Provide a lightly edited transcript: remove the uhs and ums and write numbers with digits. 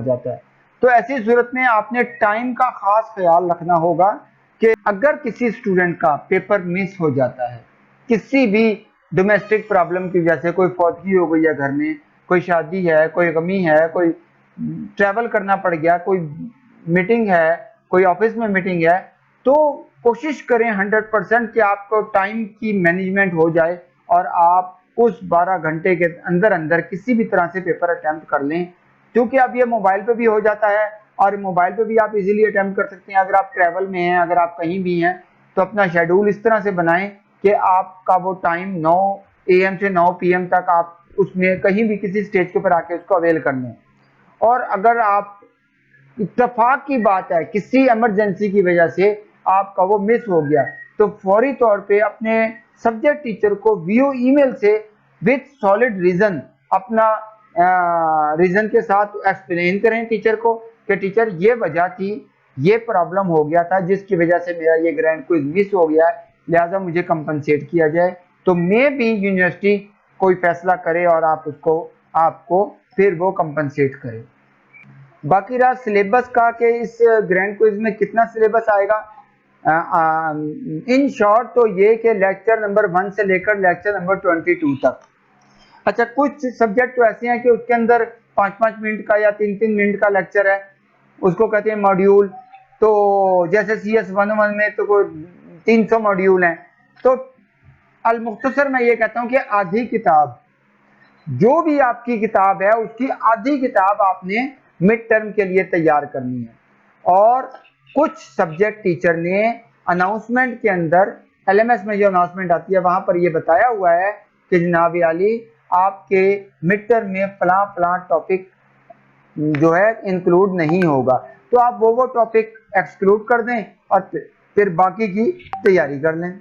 जाता है। तो ऐसी सूरत में आपने टाइम का खास ख्याल रखना होगा कि अगर किसी स्टूडेंट का पेपर मिस हो जाता है, किसी भी डोमेस्टिक प्रॉब्लम की वजह से, कोई फौतगी हो गई है घर में, कोई शादी है, कोई गमी है, कोई ट्रैवल करना पड़ गया, कोई मीटिंग है, कोई ऑफिस में मीटिंग है, तो कोशिश करें 100% कि आपको टाइम की मैनेजमेंट हो जाए और आप उस 12 घंटे के अंदर अंदर किसी भी तरह से पेपर अटेम्प्ट कर लें। क्योंकि अब ये मोबाइल पे भी हो जाता है और मोबाइल पे भी आप इजीली अटेम्प्ट कर सकते हैं। अगर आप ट्रैवल में हैं, अगर आप कहीं भी हैं, तो अपना शेड्यूल इस तरह से बनाएं कि आपका वो टाइम 9 AM से 9 PM तक आप उसमें कहीं भी किसी स्टेज के ऊपर आके उसको अवेल कर लें। और अगर आप इत्तेफाक की बात है किसी इमरजेंसी की वजह से आपका वो मिस हो गया, तो फौरी तौर पे अपने सब्जेक्ट टीचर को वीओ ईमेल से विद सॉलिड रीजन अपना रीजन के साथ एक्सप्लेन करें टीचर को कि टीचर ये वजह थी, ये प्रॉब्लम हो गया था जिसकी वजह से मेरा ये ग्रैंड क्विज मिस हो गया है, लिहाजा मुझे कंपनसेट किया जाए। तो मे भी यूनिवर्सिटी कोई फैसला करे और आपको फिर वो कंपनसेट करे। बाकी रहा सिलेबस का कि इस ग्रैंड क्विज में कितना सिलेबस आएगा, इन शॉर्ट तो ये कि लेक्चर नंबर 1 से लेकर लेक्चर नंबर 22 तक। अच्छा, कुछ सब्जेक्ट तो ऐसे हैं कि उसके अंदर 5-5 मिनट का या 3-3 मिनट का लेक्चर है, उसको कहते हैं मॉड्यूल। तो जैसे CS11 में तो कोई 300 मॉड्यूल हैं। तो अल मुख्तसर मैं ये कहता हूँ कि आधी किताब, जो भी आपकी किताब है उसकी आधी किताब आपने मिड टर्म के लिए तैयार करनी है। और कुछ सब्जेक्ट टीचर ने अनाउंसमेंट के अंदर, LMS में जो अनाउंसमेंट आती है वहां पर ये बताया हुआ है कि जनाब आली आपके मिड टर्म में फलां फलां टॉपिक जो है इंक्लूड नहीं होगा, तो आप वो टॉपिक एक्सक्लूड कर दें और फिर बाकी की तैयारी कर लें।